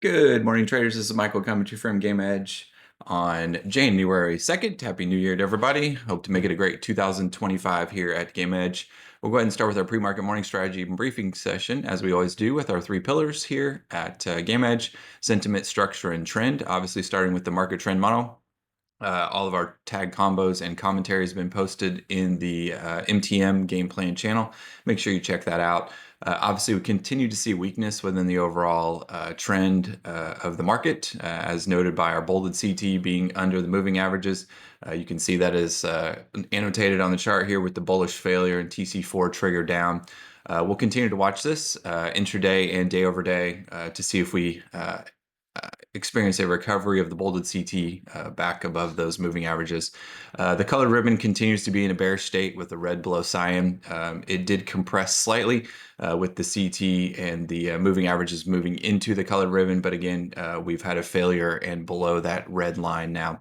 Good morning, traders. This is Michael coming to you from GammaEdge on January 2nd. Happy New Year to everybody. Hope to make it a great 2025 here at GammaEdge. We'll go ahead and start with our pre-market morning strategy and briefing session, as we always do with our three pillars here at GammaEdge: sentiment, structure, and trend. Obviously, starting with the market trend model. All of our tag combos and commentary has been posted in the MTM game plan channel. Make sure you check that out. Obviously, we continue to see weakness within the overall trend of the market, as noted by our bolded CT being under the moving averages. You can see that is annotated on the chart here with the bullish failure and TC4 trigger down. We'll continue to watch this intraday and day over day to see if we experience a recovery of the bolded CT back above those moving averages. The colored ribbon continues to be in a bearish state with the red below cyan. It did compress slightly with the CT and the moving averages moving into the colored ribbon, but again, we've had a failure and below that red line now.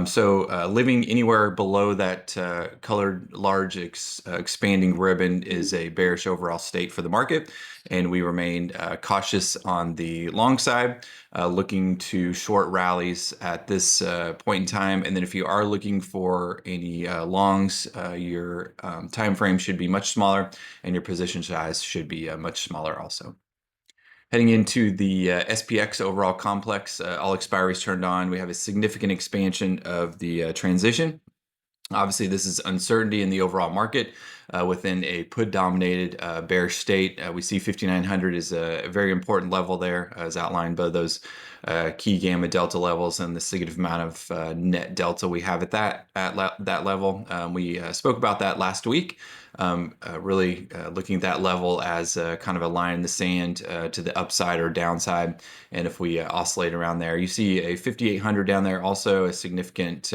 So living anywhere below that colored large expanding ribbon is a bearish overall state for the market, and we remain cautious on the long side, looking to short rallies at this point in time. And then if you are looking for any longs, your time frame should be much smaller and your position size should be much smaller also. Heading into the SPX overall complex, all expiries turned on. We have a significant expansion of the transition. Obviously, this is uncertainty in the overall market within a put-dominated bearish state. We see 5,900 is a very important level there, as outlined by those key gamma delta levels and the significant amount of net delta we have at that level. We spoke about that last week. Really looking at that level as kind of a line in the sand to the upside or downside. And if we oscillate around there, you see a 5,800 down there, also a significant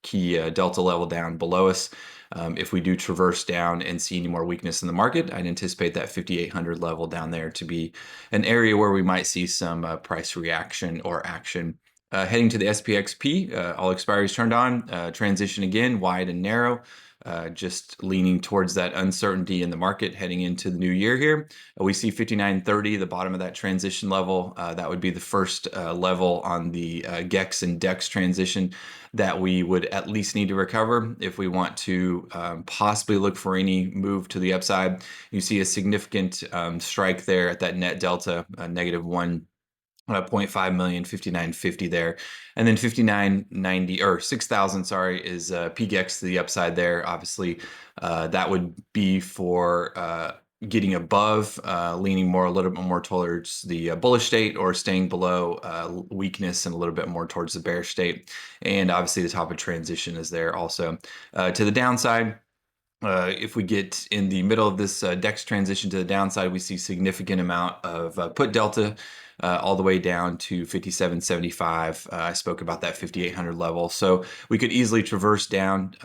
key delta level down below us. If we do traverse down and see any more weakness in the market, I'd anticipate that 5,800 level down there to be an area where we might see some price reaction or action. Heading to the SPXP, all expiries turned on, transition again, wide and narrow. Just leaning towards that uncertainty in the market heading into the new year here. We see 5930, the bottom of that transition level. That would be the first level on the GEX and DEX transition that we would at least need to recover if we want to possibly look for any move to the upside. You see a significant strike there at that net delta, -1. 0.5 million, 5950 there, and then 5990 or 6,000, sorry, is PGX to the upside there. Obviously, that would be for getting above, leaning more a little bit more towards the bullish state, or staying below weakness and a little bit more towards the bearish state. And obviously, the top of transition is there also. To the downside, if we get in the middle of this DEX transition to the downside, we see significant amount of put delta all the way down to 5775. I spoke about that 5800 level. So we could easily traverse down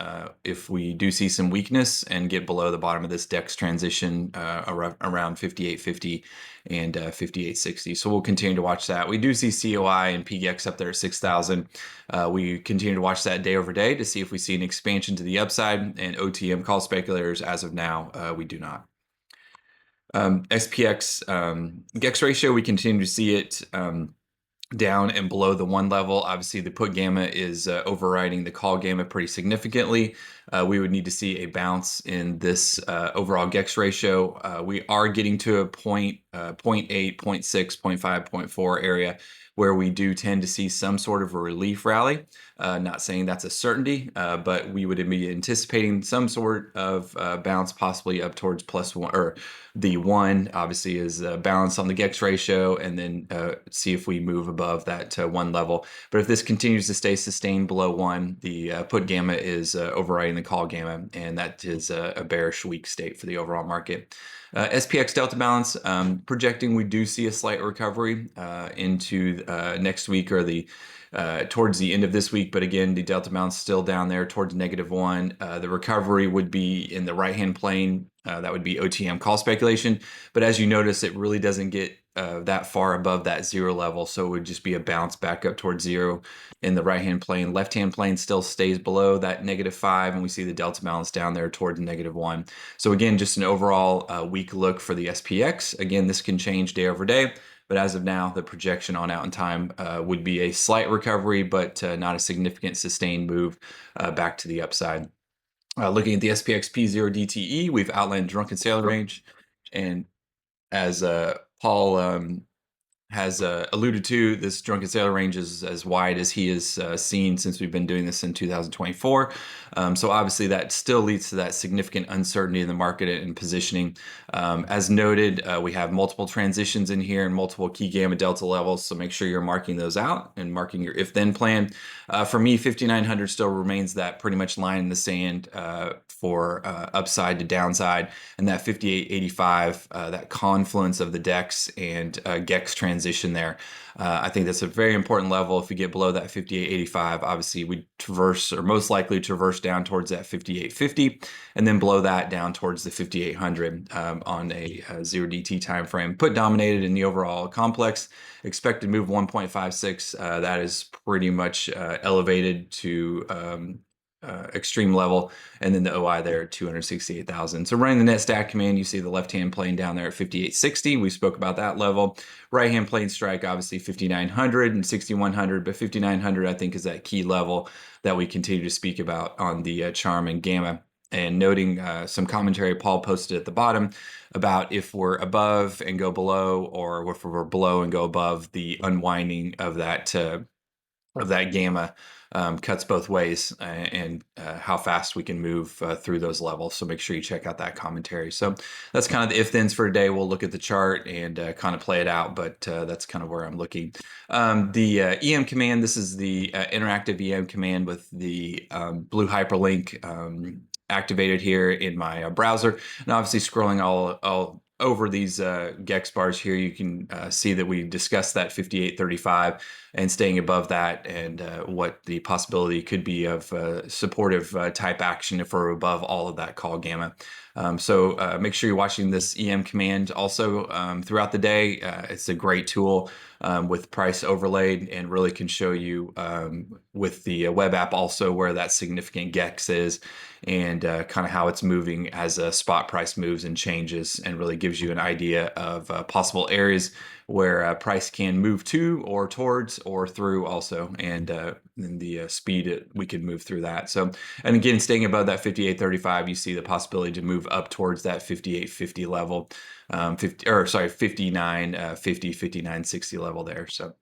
if we do see some weakness and get below the bottom of this DEX transition around 5850 and 5860. So we'll continue to watch that. We do see COI and PGX up there at 6,000. We continue to watch that day over day to see if we see an expansion to the upside, and OTM call speculators as of now, we do not. SPX GEX ratio, we continue to see it down and below the 1 level. Obviously, the put gamma is overriding the call gamma pretty significantly. We would need to see a bounce in this overall GEX ratio. We are getting to a 0.8, 0.6, 0.5, 0.4 area where we do tend to see some sort of a relief rally. Not saying that's a certainty, but we would be anticipating some sort of bounce, possibly up towards +1, or the 1 obviously is balance on the GEX ratio, and then see if we move above that 1 level. But if this continues to stay sustained below 1, the put gamma is overriding the call gamma, and that is a bearish weak state for the overall market. SPX delta balance, projecting we do see a slight recovery into next week, or the towards the end of this week, but again, the delta balance still down there towards -1. The recovery would be in the right-hand plane. That would be OTM call speculation. But as you notice, it really doesn't get that far above that 0 level, so it would just be a bounce back up towards 0 in the right-hand plane. Left-hand plane still stays below that -5, and we see the delta balance down there towards -1. So again, just an overall weak look for the SPX. Again, this can change day over day. But as of now, the projection on out in time would be a slight recovery, but not a significant sustained move back to the upside. Looking at the SPX P0 DTE, we've outlined drunken sailor range, and as Paul has alluded to, this drunken sailor range is as wide as he has seen since we've been doing this in 2024. So obviously that still leads to that significant uncertainty in the market and positioning. As noted, we have multiple transitions in here and multiple key gamma delta levels, so make sure you're marking those out and marking your if-then plan. For me, 5,900 still remains that pretty much line in the sand for upside to downside, and that 58.85, that confluence of the DEX and GEX transition there. I think that's a very important level. If we get below that 58.85, obviously we traverse, or most likely traverse down towards that 58.50, and then below that down towards the 5800 on a 0DT time frame. Put dominated in the overall complex. Expected move 1.56. That is pretty much elevated to extreme level, and then the OI there at 268,000. So running the net stack command, you see the left hand plane down there at 5860. We spoke about that level. Right hand plane strike, obviously 5900 and 6100, but 5900 I think is that key level that we continue to speak about on the charm and gamma. And noting some commentary Paul posted at the bottom about if we're above and go below, or if we're below and go above, the unwinding of that gamma cuts both ways, and how fast we can move through those levels. So make sure you check out that commentary. So that's kind of the if-thens for today. We'll look at the chart and kind of play it out, but that's kind of where I'm looking. The EM command, this is the interactive EM command with the blue hyperlink activated here in my browser. And obviously scrolling all over these GEX bars here, you can see that we discussed that 58.35 and staying above that, and what the possibility could be of supportive type action if we're above all of that call gamma. So make sure you're watching this EM command also throughout the day. It's a great tool with price overlaid, and really can show you with the web app also where that significant GEX is, and kind of how it's moving as a spot price moves and changes, and really gives you an idea of possible areas where price can move to or towards or through also, and the speed we can move through that. So, and again, staying above that 58.35, you see the possibility to move up towards that 58.50 level, 59.50, 59.60 level there. So,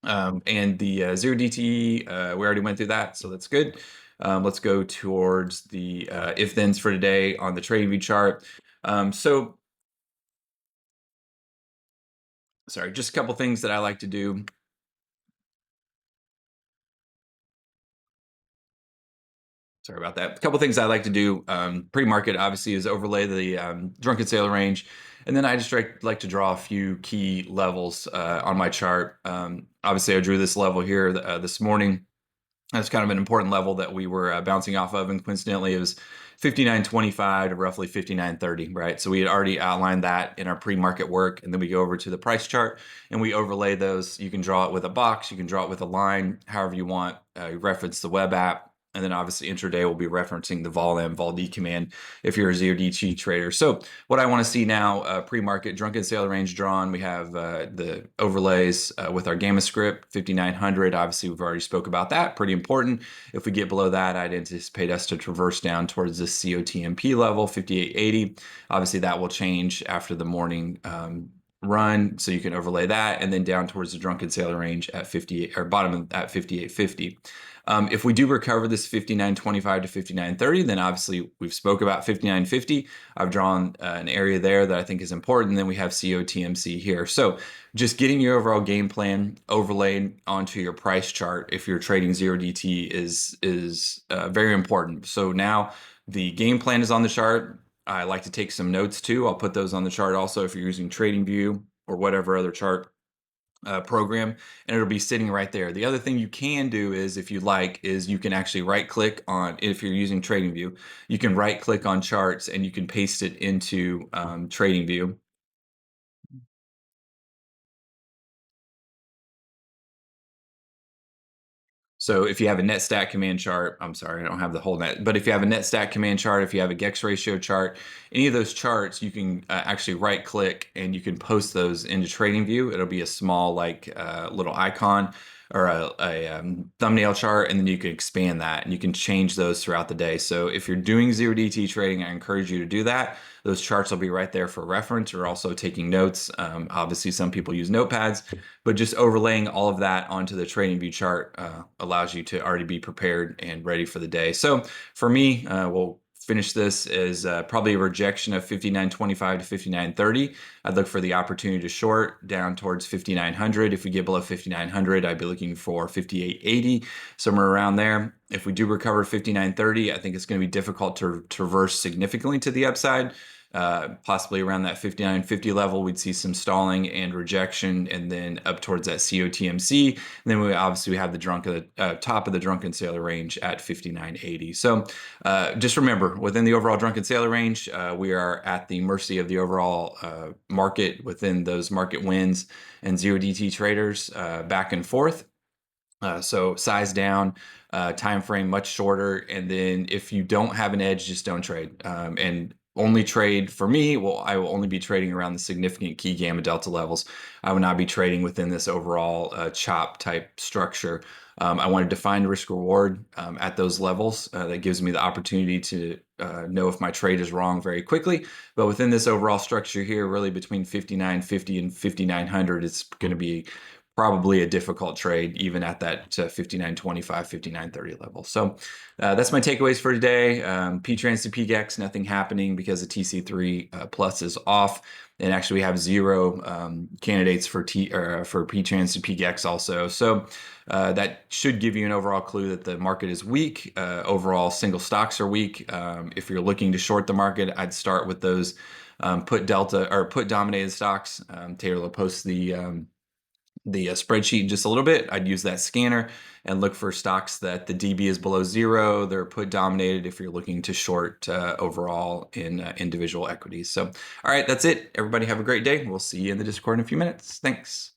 and the 0DTE, we already went through that, so that's good. Let's go towards the if-thens for today on the trading view chart. Sorry, just a couple things that I like to do. Sorry about that. A couple things I like to do pre-market, obviously, is overlay the drunken sailor range. And then I just like to draw a few key levels on my chart. Obviously, I drew this level here this morning. That's kind of an important level that we were bouncing off of, and coincidentally it was 59.25 to roughly 59.30, right? So we had already outlined that in our pre-market work, and then we go over to the price chart and we overlay those. You can draw it with a box, you can draw it with a line, however you want. You reference the web app, and then obviously intraday we'll be referencing the vol-d command if you're a 0DT trader. So what I want to see now, pre-market drunken sailor range drawn. We have the overlays with our gamma script 5900. Obviously we've already spoke about that, pretty important. If we get below that, I'd anticipate us to traverse down towards the COTMP level 5880. Obviously that will change after the morning run, so you can overlay that, and then down towards the drunken sailor range at 58, or bottom at 58.50. If we do recover this 59.25 to 59.30, then obviously we've spoke about 59.50. I've drawn an area there that I think is important. And then we have COTMC here. So just getting your overall game plan overlaid onto your price chart if you're trading 0DT is very important. So now the game plan is on the chart. I like to take some notes too. I'll put those on the chart also if you're using TradingView or whatever other chart program, and it'll be sitting right there. The other thing you can do is, if you like, is you can actually right click on, if you're using TradingView, you can right click on charts and you can paste it into TradingView. So if you have a net stack command chart, I'm sorry, I don't have the whole net, but if you have a net stack command chart, if you have a Gex ratio chart, any of those charts, you can actually right click and you can post those into TradingView. It'll be a small little icon or a thumbnail chart, and then you can expand that and you can change those throughout the day. So if you're doing 0DT trading, I encourage you to do that. Those charts will be right there for reference, or also taking notes. Obviously, some people use notepads, but just overlaying all of that onto the TradingView chart allows you to already be prepared and ready for the day. So for me, we'll finish this as probably a rejection of 59.25 to 59.30. I'd look for the opportunity to short down towards 5,900. If we get below 5,900, I'd be looking for 58.80, somewhere around there. If we do recover 59.30, I think it's going to be difficult to traverse significantly to the upside. Possibly around that 59.50 level, we'd see some stalling and rejection, and then up towards that COTMC. And then we obviously have the top of the drunken sailor range at 59.80. So just remember, within the overall drunken sailor range, we are at the mercy of the overall market within those market wins and 0DT traders back and forth. So size down, time frame much shorter, and then if you don't have an edge, just don't trade. And only trade for me, well, I will only be trading around the significant key gamma delta levels. I will not be trading within this overall chop type structure. I want to define risk reward at those levels. That gives me the opportunity to know if my trade is wrong very quickly. But within this overall structure here, really between 59.50 and 5,900, it's going to be probably a difficult trade, even at that 59.25, 59.30 level. So that's my takeaways for today. P-trans to PGEX, nothing happening because the TC3 plus is off. And actually we have 0 candidates for P-trans to PGEX also. So that should give you an overall clue that the market is weak. Overall single stocks are weak. If you're looking to short the market, I'd start with those put dominated stocks. Taylor will post the spreadsheet in just a little bit. I'd use that scanner and look for stocks that the DB is below 0. They're put dominated if you're looking to short overall in individual equities. So, all right, that's it. Everybody have a great day. We'll see you in the Discord in a few minutes. Thanks.